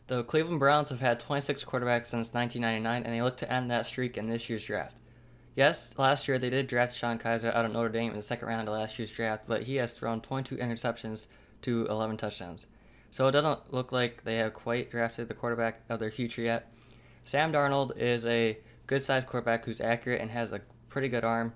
The Cleveland Browns have had 26 quarterbacks since 1999, and they look to end that streak in this year's draft. Yes, last year they did draft Sean Kaiser out of Notre Dame in the second round of last year's draft, but he has thrown 22 interceptions to 11 touchdowns. So it doesn't look like they have quite drafted the quarterback of their future yet. Sam Darnold is a good-sized quarterback who's accurate and has a pretty good arm.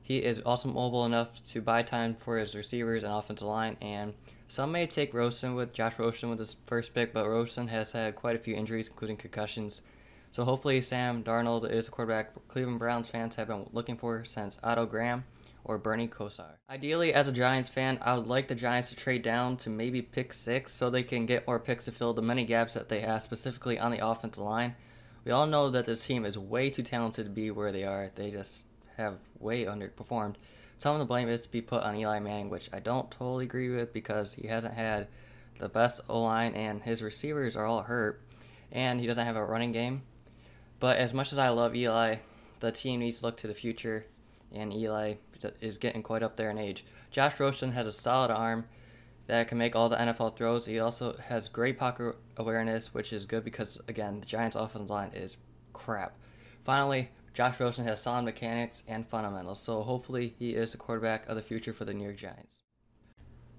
He is also mobile enough to buy time for his receivers and offensive line, and some may take Josh Rosen with his first pick, but Rosen has had quite a few injuries, including concussions. So hopefully Sam Darnold is a quarterback Cleveland Browns fans have been looking for since Otto Graham or Bernie Kosar. Ideally, as a Giants fan, I would like the Giants to trade down to maybe pick 6 so they can get more picks to fill the many gaps that they have, specifically on the offensive line. We all know that this team is way too talented to be where they are. They just have way underperformed. Some of the blame is to be put on Eli Manning, which I don't totally agree with because he hasn't had the best O-line and his receivers are all hurt and he doesn't have a running game. But as much as I love Eli, the team needs to look to the future, and Eli is getting quite up there in age. Josh Rosen has a solid arm that can make all the NFL throws. He also has great pocket awareness, which is good because, again, the Giants' offensive line is crap. Finally, Josh Rosen has solid mechanics and fundamentals, so hopefully he is the quarterback of the future for the New York Giants.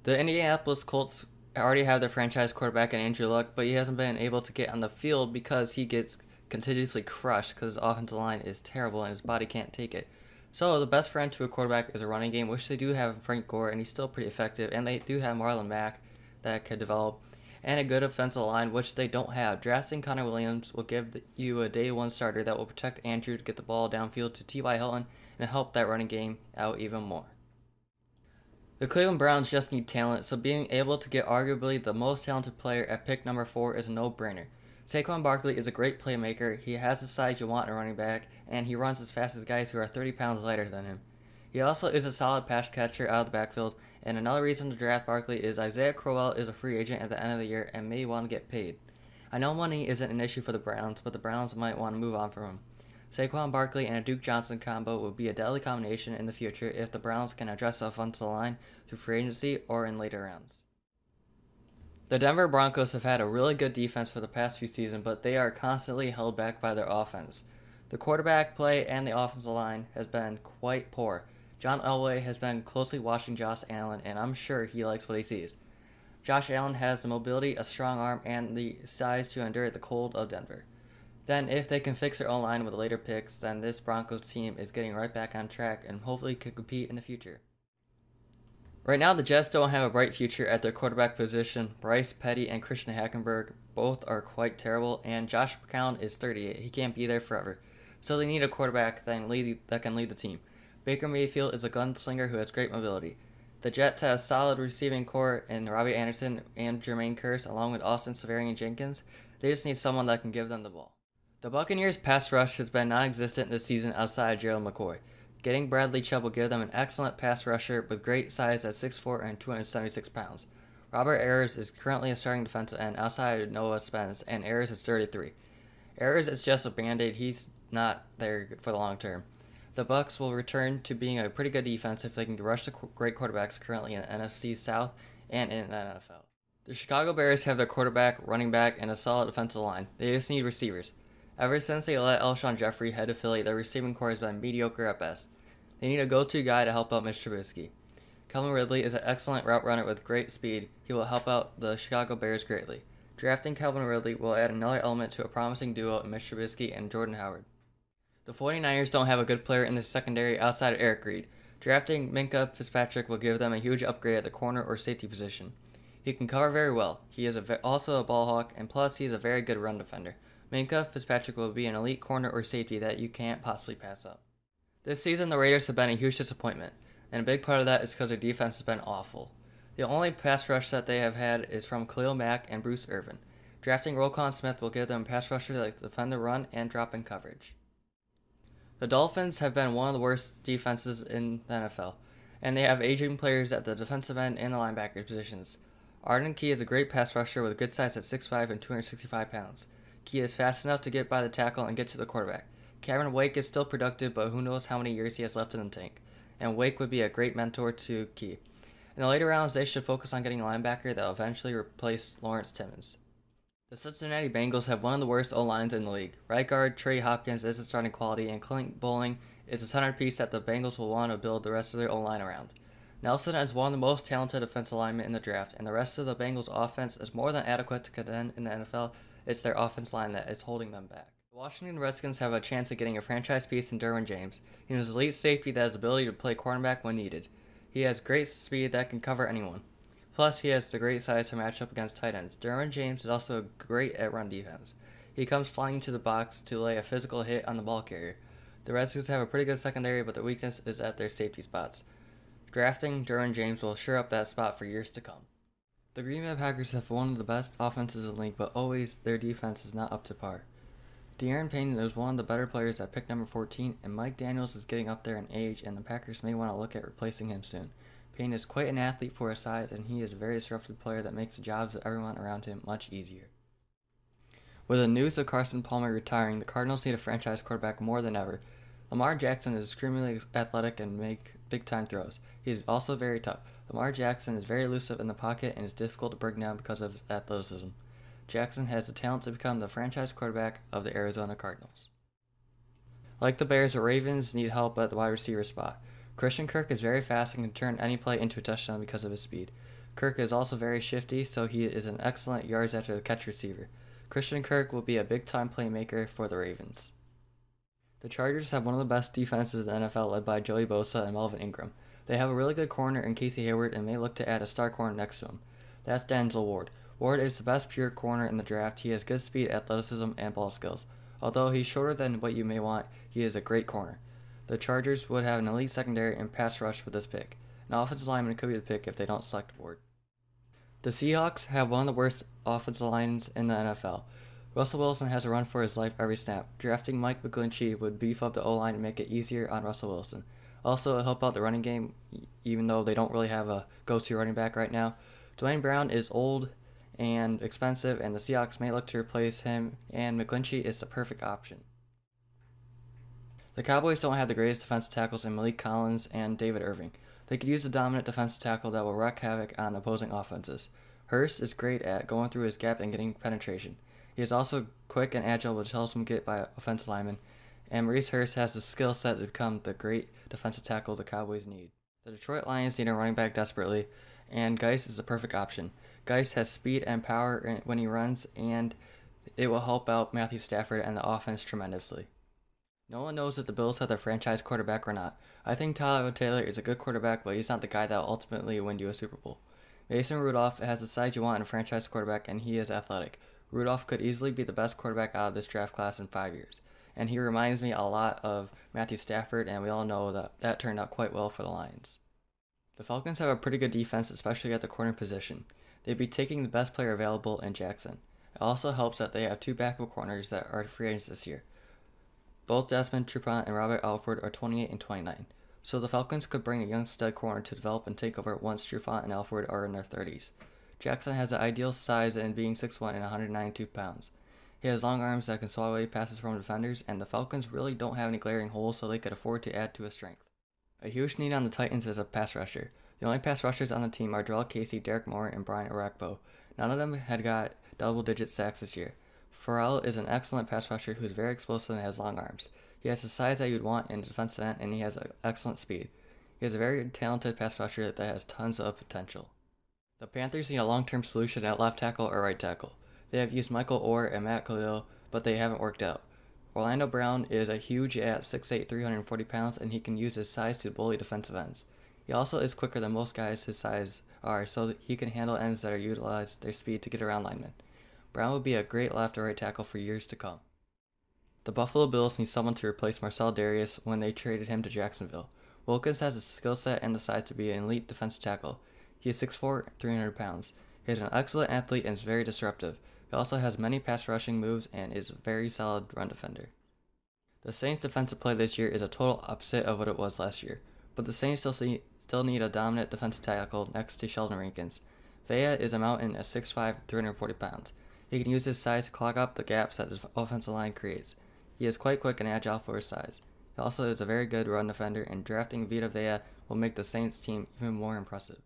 The Indianapolis Colts already have their franchise quarterback in Andrew Luck, but he hasn't been able to get on the field because he gets continuously crushed because his offensive line is terrible and his body can't take it. So the best friend to a quarterback is a running game, which they do have in Frank Gore, and he's still pretty effective, and they do have Marlon Mack that could develop, and a good offensive line, which they don't have. Drafting Connor Williams will give you a day one starter that will protect Andrew to get the ball downfield to T.Y. Hilton and help that running game out even more. The Cleveland Browns just need talent, so being able to get arguably the most talented player at pick number 4 is a no-brainer. Saquon Barkley is a great playmaker. He has the size you want in a running back, and he runs as fast as guys who are 30 pounds lighter than him. He also is a solid pass catcher out of the backfield, and another reason to draft Barkley is Isaiah Crowell is a free agent at the end of the year and may want to get paid. I know money isn't an issue for the Browns, but the Browns might want to move on from him. Saquon Barkley and a Duke Johnson combo would be a deadly combination in the future if the Browns can address the offensive line through free agency or in later rounds. The Denver Broncos have had a really good defense for the past few seasons, but they are constantly held back by their offense. The quarterback play and the offensive line has been quite poor. John Elway has been closely watching Josh Allen, and I'm sure he likes what he sees. Josh Allen has the mobility, a strong arm, and the size to endure the cold of Denver. Then, if they can fix their own line with later picks, then this Broncos team is getting right back on track and hopefully could compete in the future. Right now, the Jets don't have a bright future at their quarterback position. Bryce Petty and Christian Hackenberg both are quite terrible, and Josh McCown is 38. He can't be there forever. So they need a quarterback that can lead the team. Baker Mayfield is a gunslinger who has great mobility. The Jets have a solid receiving core in Robbie Anderson and Jermaine Kearse, along with Austin Seferian-Jenkins. They just need someone that can give them the ball. The Buccaneers' pass rush has been non-existent this season outside of Gerald McCoy. Getting Bradley Chubb will give them an excellent pass rusher with great size at 6'4" and 276 pounds. Robert Ayers is currently a starting defensive end outside of Noah Spence, and Ayers is 33. Ayers is just a band-aid. He's not there for the long term. The Bucs will return to being a pretty good defense if they can rush the great quarterbacks currently in the NFC South and in the NFL. The Chicago Bears have their quarterback, running back, and a solid defensive line. They just need receivers. Ever since they let Alshon Jeffrey head to Philly, their receiving core has been mediocre at best. They need a go-to guy to help out Mitch Trubisky. Calvin Ridley is an excellent route runner with great speed. He will help out the Chicago Bears greatly. Drafting Calvin Ridley will add another element to a promising duo in Mitch Trubisky and Jordan Howard. The 49ers don't have a good player in the secondary outside of Eric Reed. Drafting Minkah Fitzpatrick will give them a huge upgrade at the corner or safety position. He can cover very well. He is also a ball hawk, and plus he is a very good run defender. Minkah Fitzpatrick will be an elite corner or safety that you can't possibly pass up. This season, the Raiders have been a huge disappointment, and a big part of that is because their defense has been awful. The only pass rush that they have had is from Khalil Mack and Bruce Irvin. Drafting Roquan Smith will give them a pass rusher that can defend the run and drop in coverage. The Dolphins have been one of the worst defenses in the NFL, and they have aging players at the defensive end and the linebacker positions. Arden Key is a great pass rusher with a good size at 6'5" and 265 pounds. Key is fast enough to get by the tackle and get to the quarterback. Cameron Wake is still productive, but who knows how many years he has left in the tank. And Wake would be a great mentor to Key. In the later rounds, they should focus on getting a linebacker that will eventually replace Lawrence Timmons. The Cincinnati Bengals have one of the worst O-lines in the league. Right guard Trey Hopkins is a starting quality, and Clint Bowling is a centerpiece that the Bengals will want to build the rest of their O-line around. Nelson is one of the most talented defensive linemen in the draft, and the rest of the Bengals' offense is more than adequate to contend in the NFL. It's their offense line that is holding them back. The Washington Redskins have a chance of getting a franchise piece in Derwin James. He is an elite safety that has the ability to play cornerback when needed. He has great speed that can cover anyone. Plus, he has the great size to match up against tight ends. Derwin James is also great at run defense. He comes flying to the box to lay a physical hit on the ball carrier. The Redskins have a pretty good secondary, but their weakness is at their safety spots. Drafting Derwin James will shore up that spot for years to come. The Green Bay Packers have one of the best offenses in the league, but always their defense is not up to par. De'Aaron Payne is one of the better players at pick number 14, and Mike Daniels is getting up there in age, and the Packers may want to look at replacing him soon. Payne is quite an athlete for his size, and he is a very disruptive player that makes the jobs of everyone around him much easier. With the news of Carson Palmer retiring, the Cardinals need a franchise quarterback more than ever. Lamar Jackson is extremely athletic and make big-time throws. He is also very tough. Lamar Jackson is very elusive in the pocket and is difficult to bring down because of his athleticism. Jackson has the talent to become the franchise quarterback of the Arizona Cardinals. Like the Bears, the Ravens need help at the wide receiver spot. Christian Kirk is very fast and can turn any play into a touchdown because of his speed. Kirk is also very shifty, so he is an excellent yards after the catch receiver. Christian Kirk will be a big-time playmaker for the Ravens. The Chargers have one of the best defenses in the NFL, led by Joey Bosa and Melvin Ingram. They have a really good corner in Casey Hayward and may look to add a star corner next to him. That's Denzel Ward. Ward is the best pure corner in the draft. He has good speed, athleticism, and ball skills. Although he's shorter than what you may want, he is a great corner. The Chargers would have an elite secondary and pass rush with this pick. An offensive lineman could be the pick if they don't select Ward. The Seahawks have one of the worst offensive lines in the NFL. Russell Wilson has a run for his life every snap. Drafting Mike McGlinchey would beef up the O-line and make it easier on Russell Wilson. Also, it'll help out the running game, even though they don't really have a go-to running back right now. Dwayne Brown is old and expensive, and the Seahawks may look to replace him, and McGlinchey is the perfect option. The Cowboys don't have the greatest defensive tackles in Malik Collins and David Irving. They could use a dominant defensive tackle that will wreak havoc on opposing offenses. Hurst is great at going through his gap and getting penetration. He is also quick and agile, which helps him get by offensive linemen. And Maurice Hurst has the skill set to become the great defensive tackle the Cowboys need. The Detroit Lions need a running back desperately, and Geis is the perfect option. Geis has speed and power when he runs, and it will help out Matthew Stafford and the offense tremendously. No one knows if the Bills have their franchise quarterback or not. I think Tyler Taylor is a good quarterback, but he's not the guy that will ultimately win you a Super Bowl. Mason Rudolph has the size you want in a franchise quarterback, and he is athletic. Rudolph could easily be the best quarterback out of this draft class in 5 years. And he reminds me a lot of Matthew Stafford, and we all know that turned out quite well for the Lions. The Falcons have a pretty good defense, especially at the corner position. They'd be taking the best player available in Jackson. It also helps that they have two backup corners that are free agents this year. Both Desmond Trufant and Robert Alford are 28 and 29, so the Falcons could bring a young stud corner to develop and take over once Trufant and Alford are in their 30s. Jackson has the ideal size in being 6'1 and 192 pounds. He has long arms that can swat away passes from defenders, and the Falcons really don't have any glaring holes, so they could afford to add to his strength. A huge need on the Titans is a pass rusher. The only pass rushers on the team are Darrell Casey, Derek Moore, and Brian Orakpo. None of them had got double-digit sacks this year. Farrell is an excellent pass rusher who is very explosive and has long arms. He has the size that you'd want in a defensive end, and he has excellent speed. He is a very talented pass rusher that has tons of potential. The Panthers need a long-term solution at left tackle or right tackle. They have used Michael Orr and Matt Khalil, but they haven't worked out. Orlando Brown is a huge at 6'8", 340 pounds, and he can use his size to bully defensive ends. He also is quicker than most guys his size are, so that he can handle ends that are utilize their speed to get around linemen. Brown would be a great left or right tackle for years to come. The Buffalo Bills need someone to replace Marcel Darius when they traded him to Jacksonville. Wilkins has the skill set and the size to be an elite defensive tackle. He is 6'4", 300 pounds. He is an excellent athlete and is very disruptive. He also has many pass rushing moves and is a very solid run defender. The Saints' defensive play this year is a total opposite of what it was last year, but the Saints still need a dominant defensive tackle next to Sheldon Rankins. Vea is a mountain at 6'5", 340 pounds. He can use his size to clog up the gaps that the offensive line creates. He is quite quick and agile for his size. He also is a very good run defender, and drafting Vita Vea will make the Saints team even more impressive.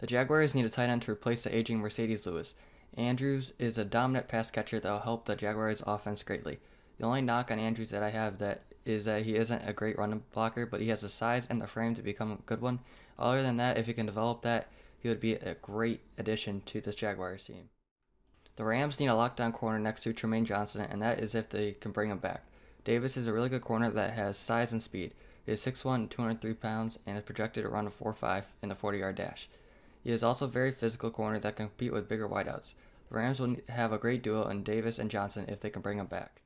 The Jaguars need a tight end to replace the aging Mercedes Lewis. Andrews is a dominant pass catcher that will help the Jaguars' offense greatly. The only knock on Andrews that I have that is that he isn't a great run blocker, but he has the size and the frame to become a good one. Other than that, if he can develop that, he would be a great addition to this Jaguars team. The Rams need a lockdown corner next to Tremaine Johnson, and that is if they can bring him back. Davis is a really good corner that has size and speed. He is 6'1", 203 pounds, and is projected to run a 4.5 in the 40-yard dash. He is also a very physical corner that can compete with bigger wideouts. The Rams will have a great duo in Davis and Johnson if they can bring him back.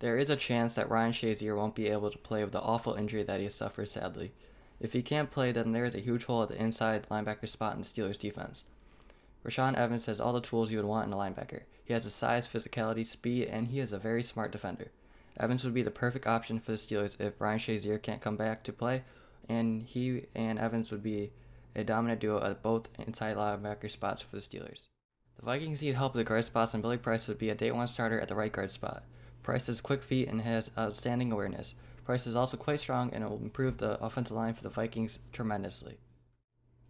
There is a chance that Ryan Shazier won't be able to play with the awful injury that he has suffered sadly. If he can't play, then there is a huge hole at the inside linebacker spot in the Steelers' defense. Rashaan Evans has all the tools you would want in a linebacker. He has the size, physicality, speed, and he is a very smart defender. Evans would be the perfect option for the Steelers if Ryan Shazier can't come back to play, and he and Evans would be a dominant duo at both inside linebacker spots for the Steelers. The Vikings need help at the guard spots, and Billy Price would be a day one starter at the right guard spot. Price has quick feet and has outstanding awareness. Price is also quite strong and will improve the offensive line for the Vikings tremendously.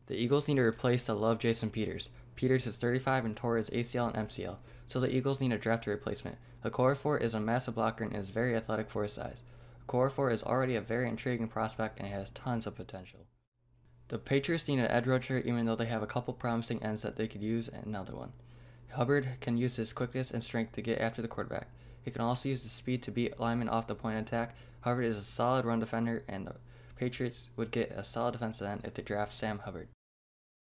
The Eagles need to replace the loved Jason Peters. Peters is 35 and tore his ACL and MCL, so the Eagles need to draft a replacement. Okorafor is a massive blocker and is very athletic for his size. Okorafor is already a very intriguing prospect and has tons of potential. The Patriots need an edge rusher even though they have a couple promising ends that they could use and another one. Hubbard can use his quickness and strength to get after the quarterback. He can also use his speed to beat linemen off the point of attack. Hubbard is a solid run defender, and the Patriots would get a solid defensive end if they draft Sam Hubbard.